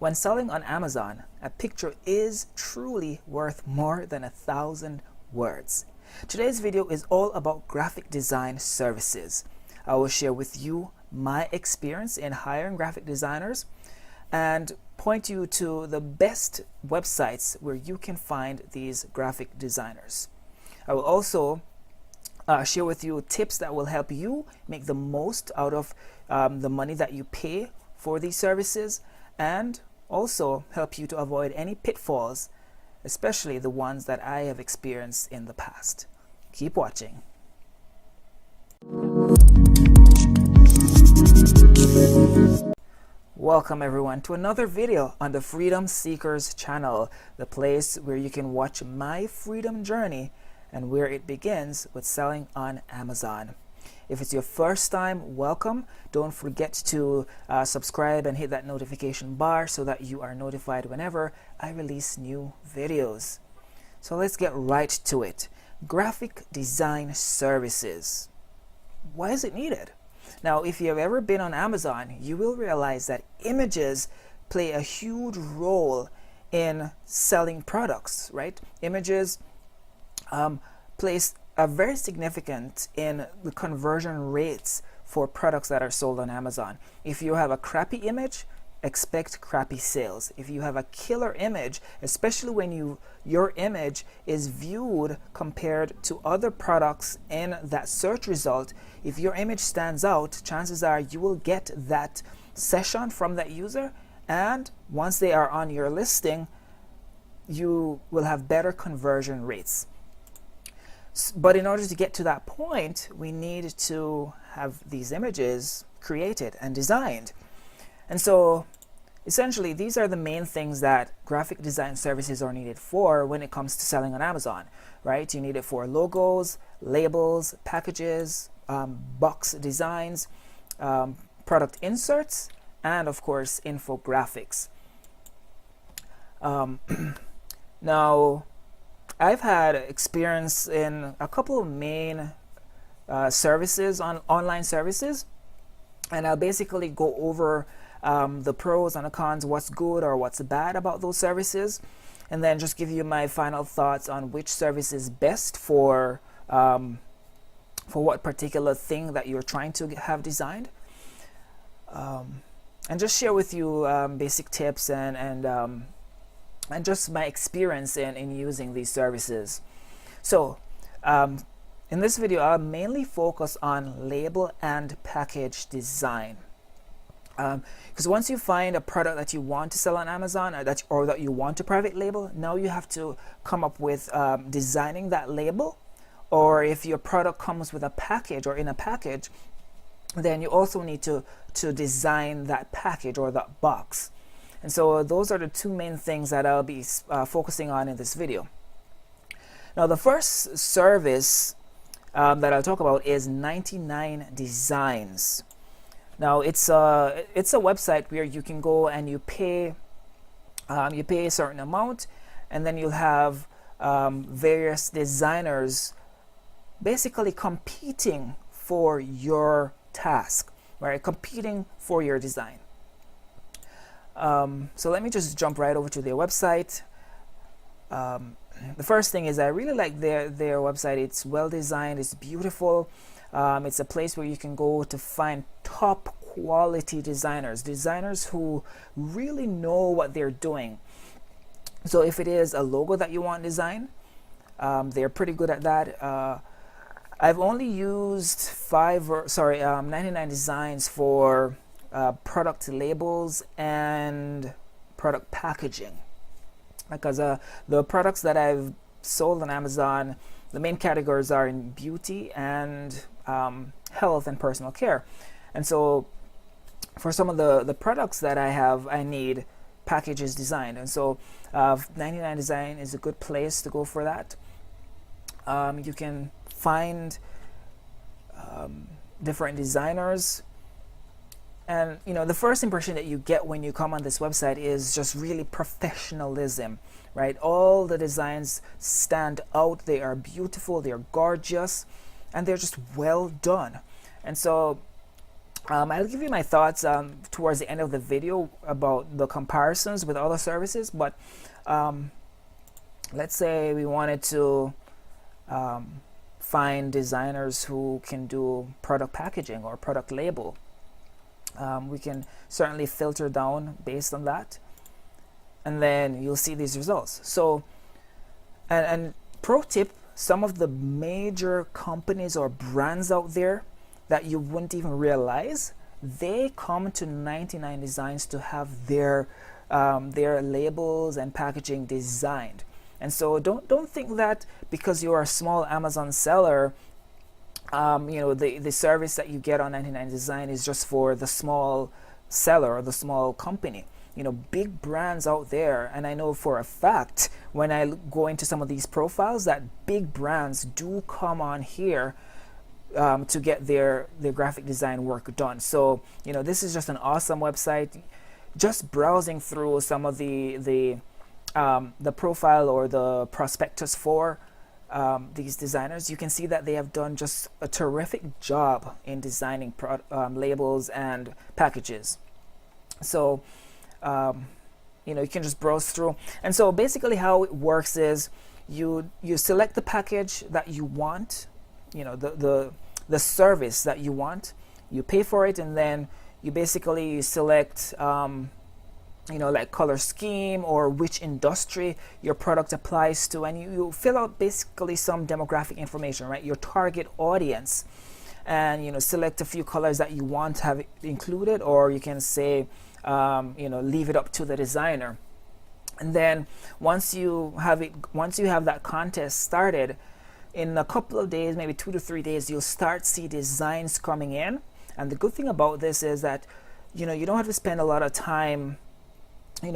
When selling on Amazon, a picture is truly worth more than 1,000 words. Today's video is all about graphic design services. I will share with you my experience in hiring graphic designers and point you to the best websites where you can find these graphic designers. I will also share with you tips that will help you make the most out of the money that you pay for these services, and also help you to avoid any pitfalls, especially the ones that I have experienced in the past. Keep watching. Welcome everyone to another video on the Freedom Seekers channel, the place where you can watch my freedom journey and where it begins with selling on Amazon. If it's your first time, welcome. Don't forget to subscribe and hit that notification bar so that you are notified whenever I release new videos. So let's get right to it. Graphic design services. Why is it needed? Now, if you've ever been on Amazon, you will realize that images play a huge role in selling products, right? Images plays are very significant in the conversion rates for products that are sold on Amazon. If you have a crappy image, expect crappy sales. If you have a killer image, especially when your image is viewed compared to other products in that search result, if your image stands out, chances are you will get that session from that user, and once they are on your listing, you will have better conversion rates. But in order to get to that point, we need to have these images created and designed. And so essentially, these are the main things that graphic design services are needed for when it comes to selling on Amazon, right? You need it for logos, labels, packages, box designs, product inserts, and of course, infographics. Now, I've had experience in a couple of main services, online services, and I'll basically go over the pros and the cons, what's good or what's bad about those services, and then just give you my final thoughts on which service is best for what particular thing that you're trying to have designed, and just share with you basic tips and just my experience in using these services. So in this video, I'll mainly focus on label and package design. Because once you find a product that you want to sell on Amazon or that you want to private label, now you have to come up with designing that label. Or if your product comes with a package or in a package, then you also need to design that package or that box. And so those are the two main things that I'll be focusing on in this video. Now, the first service that I'll talk about is 99 Designs. Now, it's a website where you can go and you pay a certain amount, and then you'll have various designers basically competing for your task, right? Competing for your design. So let me just jump right over to their website. The first thing is I really like their website. It's well designed, it's beautiful. It's a place where you can go to find top quality designers who really know what they're doing. So if it is a logo that you want designed, they're pretty good at that. I've only used 99 Designs for product labels and product packaging, because the products that I've sold on Amazon, the main categories are in beauty and health and personal care. And so for some of the products that I need packages designed, and so 99 Design is a good place to go for that. You can find different designers. And the first impression that you get when you come on this website is just really professionalism, right? All the designs stand out. They are beautiful, they're gorgeous, and they're just well done. And so I'll give you my thoughts towards the end of the video about the comparisons with other services, but let's say we wanted to find designers who can do product packaging or product label. We can certainly filter down based on that, and then you'll see these results. So, and pro tip, some of the major companies or brands out there that you wouldn't even realize, they come to 99 Designs to have their labels and packaging designed. And so don't think that because you're a small Amazon seller, the service that you get on 99 Design is just for the small seller or the small company. Big brands out there, and I know for a fact when I go into some of these profiles that big brands do come on here to get their graphic design work done. So this is just an awesome website. Just browsing through some of the profile or the prospectus for these designers, you can see that they have done just a terrific job in designing labels and packages. So you can just browse through. And so basically how it works is you select the package that you want, the service that you want, you pay for it, and then you basically select like color scheme or which industry your product applies to, and you fill out basically some demographic information, right? Your target audience, and select a few colors that you want to have included, or you can say leave it up to the designer. And then once you have that contest started, in a couple of days, maybe 2 to 3 days, you'll start see designs coming in. And the good thing about this is that you don't have to spend a lot of time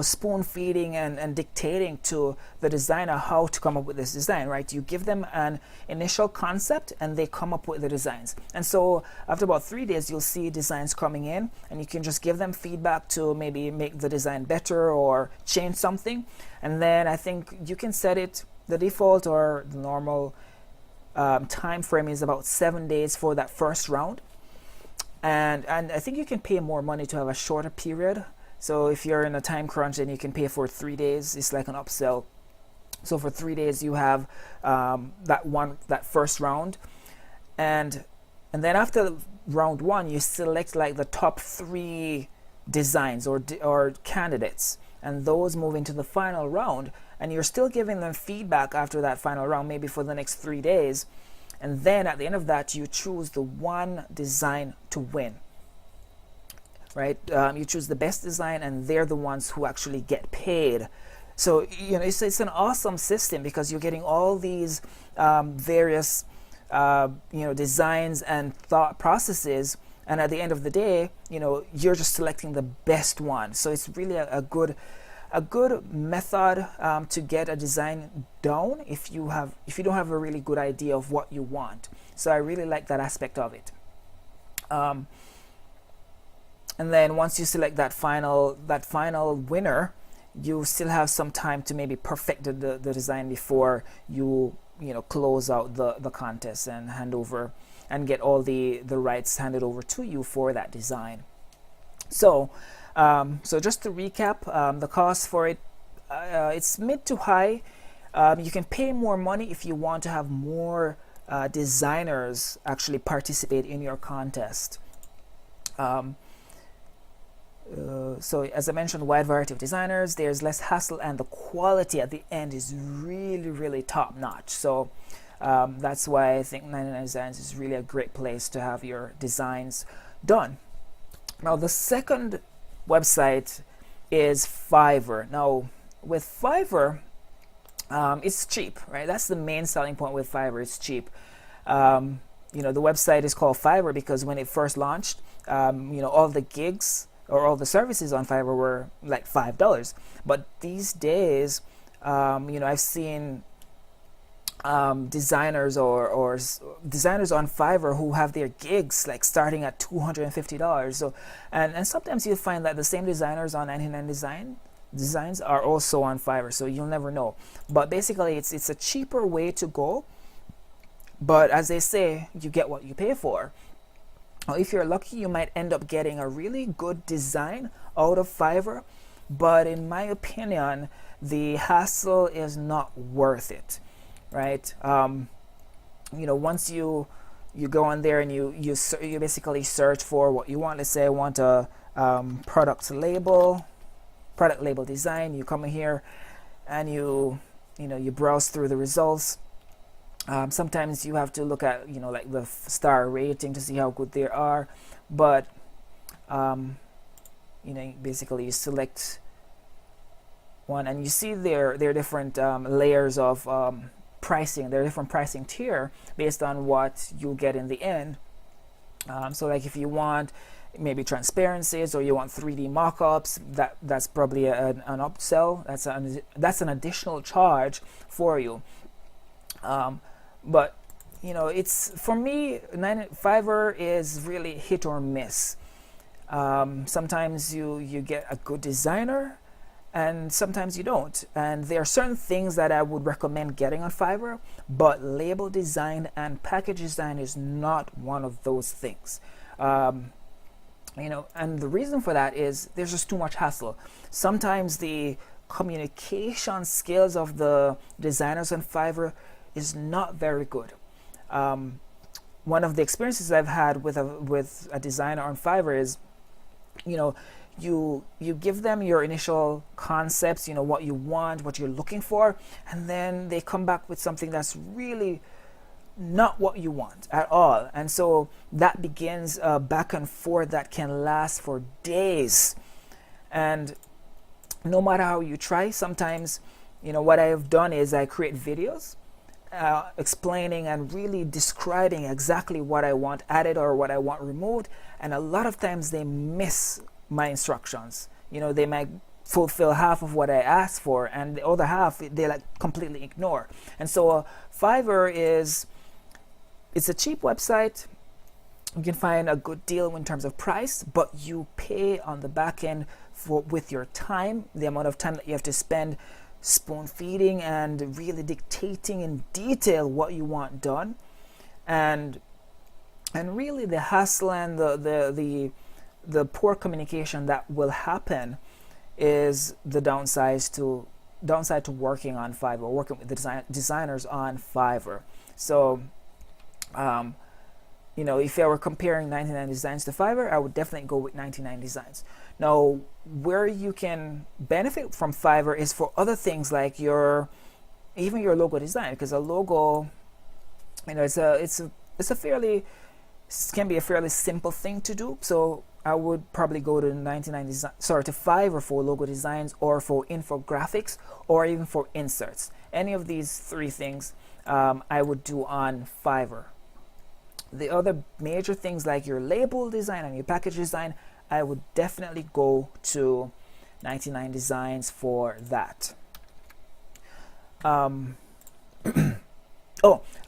spoon feeding and dictating to the designer how to come up with this design, right? You give them an initial concept and they come up with the designs. And so after about 3 days, you'll see designs coming in, and you can just give them feedback to maybe make the design better or change something. And then I think you can set it, the default or the normal time frame is about 7 days for that first round. And I think you can pay more money to have a shorter period. So if you're in a time crunch, then you can pay for 3 days. It's like an upsell. So for 3 days, you have that first round, and then after round 1, you select like the top 3 designs or candidates, and those move into the final round. And you're still giving them feedback after that final round, maybe for the next 3 days. And then at the end of that, you choose the one design to win. Right? You choose the best design, and they're the ones who actually get paid. So it's an awesome system because you're getting all these various designs and thought processes, and at the end of the day, you're just selecting the best one. So it's really a good method to get a design down if you don't have a really good idea of what you want. So I really like that aspect of it. And then once you select that final winner, you still have some time to maybe perfect the design before you close out the contest and hand over and get all the rights handed over to you for that design. So just to recap, the cost for it, it's mid to high. You can pay more money if you want to have more designers actually participate in your contest. So as I mentioned, wide variety of designers, there's less hassle, and the quality at the end is really, really top notch. So that's why I think 99 Designs is really a great place to have your designs done. Now the second website is Fiverr. Now with Fiverr, it's cheap, right? That's the main selling point with Fiverr. It's cheap. The website is called Fiverr because when it first launched, all the gigs or all the services on Fiverr were like $5. But these days, I've seen designers or designers on Fiverr who have their gigs like starting at $250. So and sometimes you'll find that the same designers on 99 Designs are also on Fiverr. So you'll never know. But basically, it's a cheaper way to go. But as they say, you get what you pay for. or if you're lucky, you might end up getting a really good design out of Fiverr. But in my opinion, the hassle is not worth it, right? Once you go on there and you basically search for what you want. Let's say I want a product label design. You come in here and you browse through the results. Sometimes you have to look at like the star rating to see how good they are, but basically you select one and you see there are different layers of pricing. There are different pricing tier based on what you get in the end. So like if you want maybe transparencies or you want 3D mockups, that's probably an upsell. That's an additional charge for you. But it's, for me, Fiverr is really hit or miss. Sometimes you get a good designer and sometimes you don't. And there are certain things that I would recommend getting on Fiverr, but label design and package design is not one of those things. And the reason for that is there's just too much hassle. Sometimes the communication skills of the designers on Fiverr is not very good. One of the experiences I've had with a designer on Fiverr is, you give them your initial concepts, what you want, what you're looking for, and then they come back with something that's really not what you want at all. And so that begins a back and forth that can last for days. And no matter how you try, sometimes, what I have done is I create videos explaining and really describing exactly what I want added or what I want removed. And a lot of times they miss my instructions. They might fulfill half of what I asked for, and the other half they like completely ignore. And so Fiverr it's a cheap website. You can find a good deal in terms of price, but you pay on the back end with your time, the amount of time that you have to spend spoon feeding and really dictating in detail what you want done, and really the hassle and the poor communication that will happen is the downside to working on Fiverr, working with the designers on Fiverr. So if I were comparing 99 Designs to Fiverr, I would definitely go with 99 Designs. Now, where you can benefit from Fiverr is for other things like even your logo design, because a logo, can be a fairly simple thing to do. So I would probably go to to Fiverr for logo designs, or for infographics, or even for inserts. Any of these three things I would do on Fiverr. The other major things like your label design and your package design, I would definitely go to 99 Designs for that. Oh,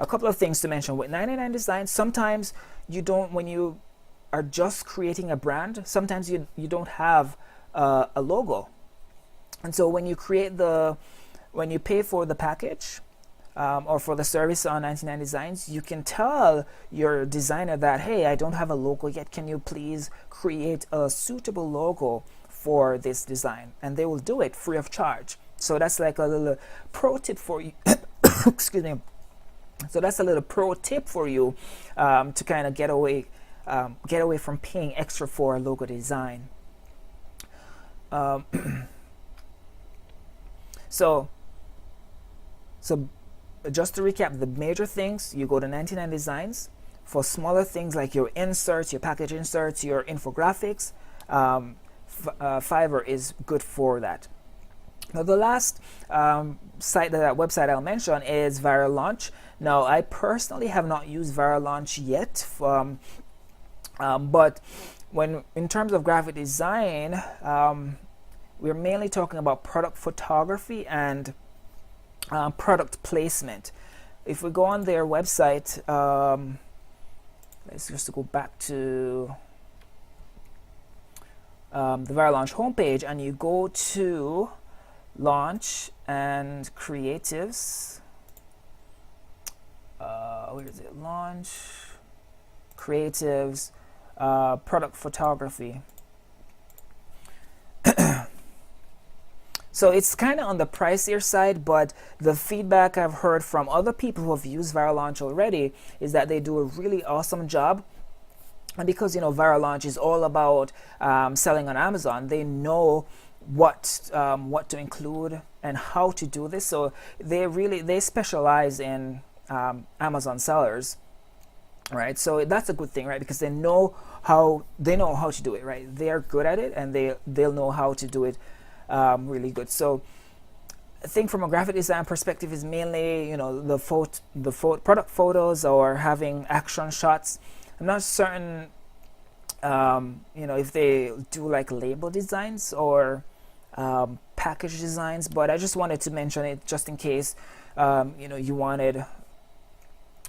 a couple of things to mention with 99 Designs. Sometimes when you are just creating a brand, sometimes you don't have a logo. And so when you pay for the package, or for the service on 99 Designs, you can tell your designer that, hey, I don't have a logo yet. Can you please create a suitable logo for this design? And they will do it free of charge. So that's like a little pro tip for you. Excuse me. So that's a little pro tip for you to kind of get away from paying extra for a logo design. So just to recap, the major things, you go to 99 Designs. For smaller things like your inserts, your package inserts, your infographics, Fiverr is good for that. Now, the last website I'll mention is Viral Launch. Now, I personally have not used Viral Launch yet, but in terms of graphic design, we're mainly talking about product photography and product placement. If we go on their website, let's just go back to the Viral Launch homepage, and you go to Launch and Creatives. Where is it? Launch, Creatives, product photography. So it's kind of on the pricier side, but the feedback I've heard from other people who have used Viral Launch already is that they do a really awesome job. And because, you know, Viral Launch is all about selling on Amazon, they know what to include and how to do this. So they specialize in Amazon sellers, right? So that's a good thing, right? Because they know how to do it, right? They're good at it, and they'll know how to do it really good. So I think from a graphic design perspective is mainly, you know, the product photos or having action shots. I'm not certain, you know, if they do like label designs or package designs, but I just wanted to mention it just in case, you know, you wanted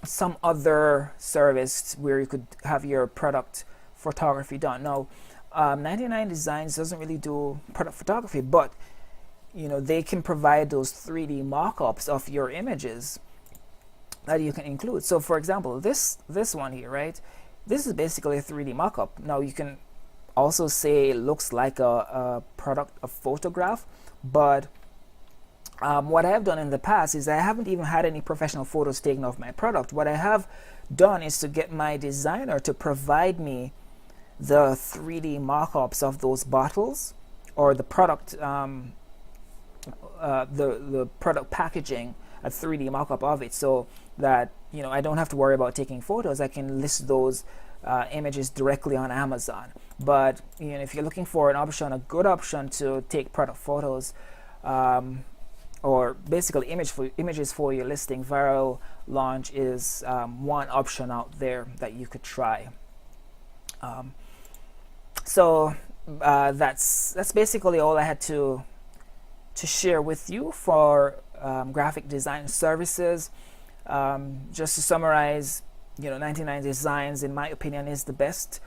some other service where you could have your product photography done. Now, 99 Designs doesn't really do product photography, but you know, they can provide those 3D mock-ups of your images that you can include. So for example, this one here, right? This is basically a 3D mock-up. Now you can also say it looks like a photograph, but what I have done in the past is I haven't even had any professional photos taken of my product. What I have done is to get my designer to provide me the 3D mock-ups of those bottles or the product, the product packaging, a 3D mock-up of it, so that, you know, I don't have to worry about taking photos. I can list those images directly on Amazon. But you know, if you're looking for an option, a good option to take product photos, or basically images for your listing, Viral Launch is one option out there that you could try. So that's basically all I had to share with you for graphic design services. Just to summarize, you know, 99 Designs, in my opinion, is the best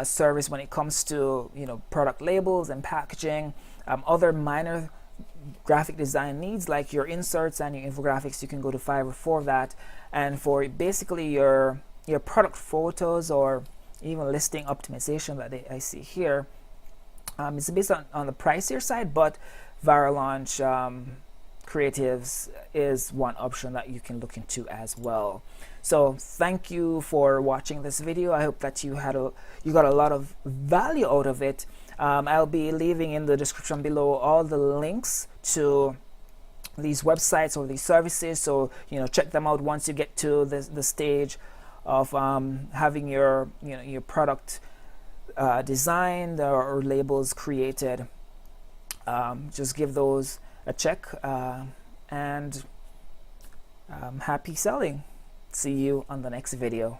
service when it comes to, you know, product labels and packaging. Other minor graphic design needs like your inserts and your infographics, you can go to Fiverr for that. And for basically your product photos or even listing optimization that I see here, it's based on the pricier side, but Viral Launch Creatives is one option that you can look into as well. So thank you for watching this video. I hope that you got a lot of value out of it. I'll be leaving in the description below all the links to these websites or these services, so you know, check them out once you get to the stage of having your product designed or labels created. Just give those a check, and happy selling. See you on the next video.